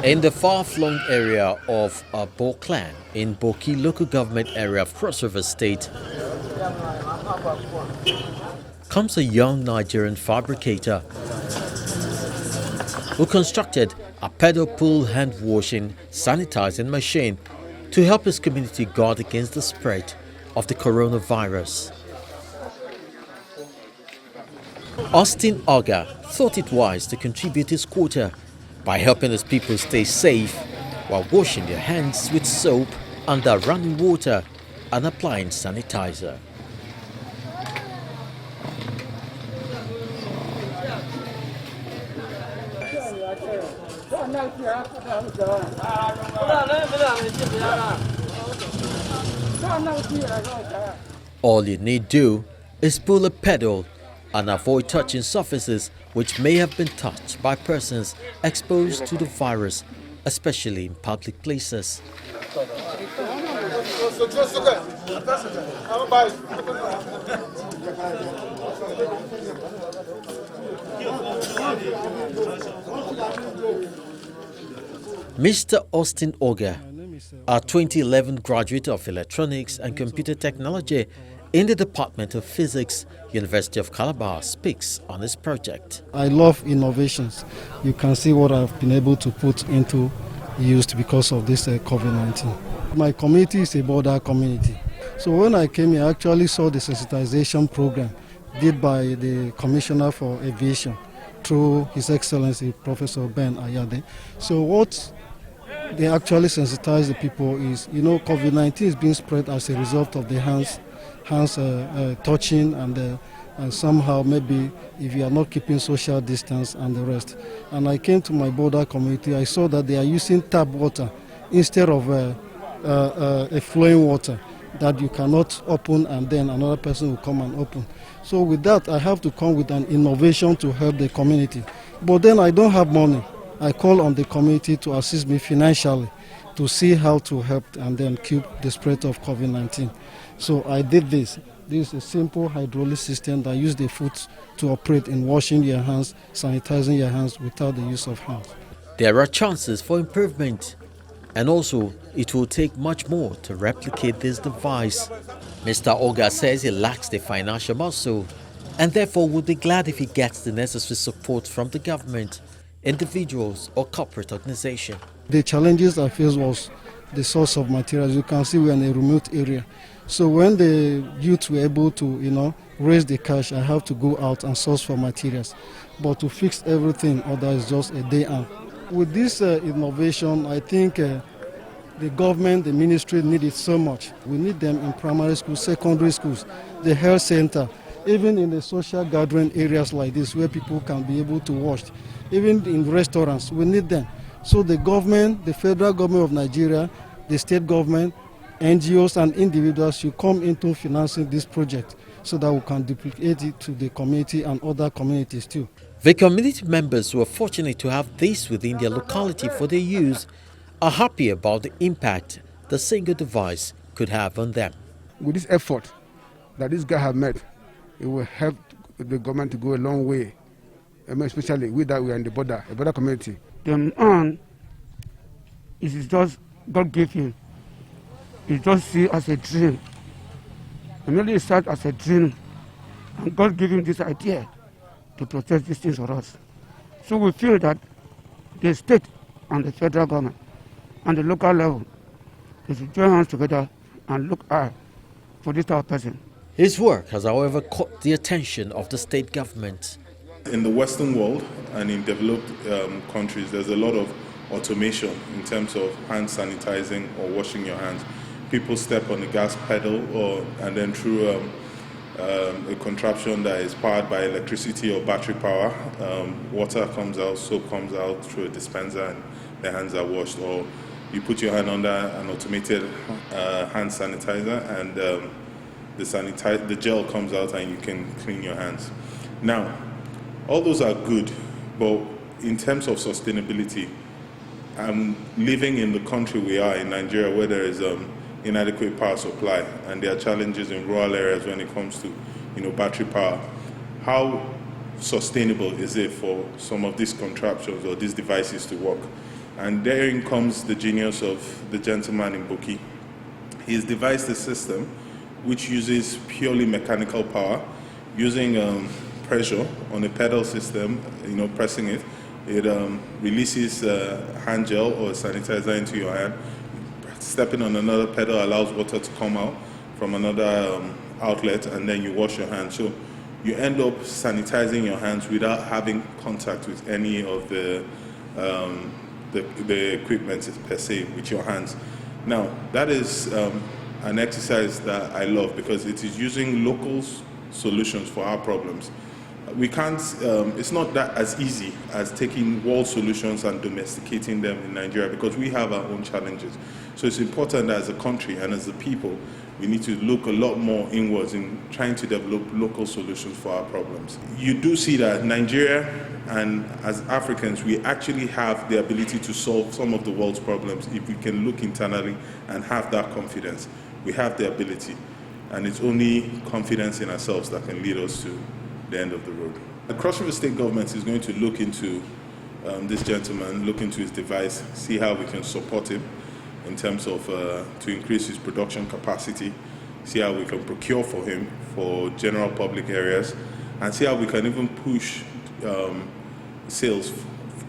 In the far-flung area of Boklan in Boki local government area of Cross River State comes a young Nigerian fabricator who constructed a pedal pull hand washing sanitizing machine to help his community guard against the spread of the coronavirus. Austin Oga thought it wise to contribute his quota by helping his people stay safe while washing their hands with soap under running water and applying sanitizer. All you need do is pull a pedal and avoid touching surfaces which may have been touched by persons exposed to the virus, especially in public places. Mr. Austin Oga, a 2011 graduate of Electronics and Computer Technology in the Department of Physics, University of Calabar, speaks on his project. I love innovations. You can see what I've been able to put into use because of this COVID-19. My community is a border community. So when I came here, I actually saw the sensitization program did by the Commissioner for Aviation through His Excellency Professor Ben Ayade. So what they actually sensitize the people is, COVID-19 is being spread as a result of the hands touching and somehow maybe if you are not keeping social distance and the rest. And I came to my border community, I saw that they are using tap water instead of a flowing water that you cannot open and then another person will come and open. So with that, I have to come with an innovation to help the community. But then I don't have money. I call on the community to assist me financially to see how to help and then keep the spread of COVID-19. So I did this. This is a simple hydraulic system that uses the foot to operate in washing your hands, sanitizing your hands without the use of hands. There are chances for improvement, and also it will take much more to replicate this device. Mr. Oga says he lacks the financial muscle and therefore would be glad if he gets the necessary support from the government, individuals or corporate organization. The challenges I faced was the source of materials. You can see we're in a remote area. So when the youth were able to, raise the cash, I have to go out and source for materials. But to fix everything, other is just a day out. With this innovation, I think the government, the ministry need it so much. We need them in primary schools, secondary schools, the health center, even in the social gathering areas like this where people can be able to wash. Even in restaurants, we need them. So the government, the federal government of Nigeria, the state government, NGOs and individuals should come into financing this project so that we can duplicate it to the community and other communities too. The community members who are fortunate to have this within their locality for their use are happy about the impact the single device could have on them. With this effort that this guy has made, it will help the government to go a long way, especially with that we are in the border, a border community. The man is just God gave him. He just see as a dream. And only start as a dream. And God gave him this idea to protect these things for us. So we feel that the state and the federal government and the local level they should join hands together and look out for this type of person. His work has, however, caught the attention of the state government. In the Western world and in developed countries, there's a lot of automation in terms of hand sanitizing or washing your hands. People step on the gas pedal and then through a contraption that is powered by electricity or battery power, water comes out, soap comes out through a dispenser and the hands are washed. Or you put your hand under an automated hand sanitizer and the gel comes out and you can clean your hands. Now, all those are good, but in terms of sustainability, living in the country we are in Nigeria where there is inadequate power supply and there are challenges in rural areas when it comes to battery power. How sustainable is it for some of these contraptions or these devices to work? And therein comes the genius of the gentleman in Boki. He's devised a system which uses purely mechanical power, using pressure on a pedal system, pressing it. It releases hand gel or sanitizer into your hand. Stepping on another pedal allows water to come out from another outlet, and then you wash your hands. So you end up sanitizing your hands without having contact with any of the equipment per se with your hands. Now, that is an exercise that I love because it is using local solutions for our problems. We can't, it's not that as easy as taking world solutions and domesticating them in Nigeria because we have our own challenges. So it's important that as a country and as a people, we need to look a lot more inwards in trying to develop local solutions for our problems. You do see that Nigeria and as Africans, we actually have the ability to solve some of the world's problems if we can look internally and have that confidence. We have the ability, and it's only confidence in ourselves that can lead us to the end of the road. The Cross River State government is going to look into this gentleman, look into his device, see how we can support him in terms of to increase his production capacity, see how we can procure for him for general public areas, and see how we can even push sales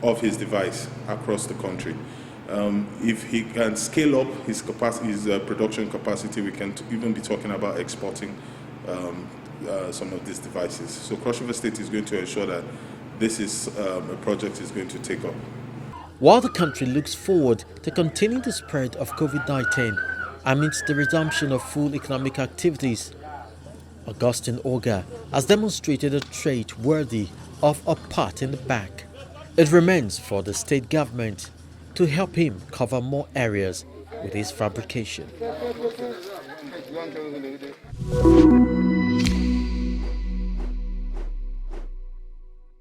of his device across the country. If he can scale up his capacity, his production capacity, we can even be talking about exporting some of these devices. So Cross River State is going to ensure that this is a project is going to take up. While the country looks forward to containing the spread of COVID-19 amidst the resumption of full economic activities, Augustine Oga has demonstrated a trait worthy of a pat in the back. It remains for the state government to help him cover more areas with his fabrication.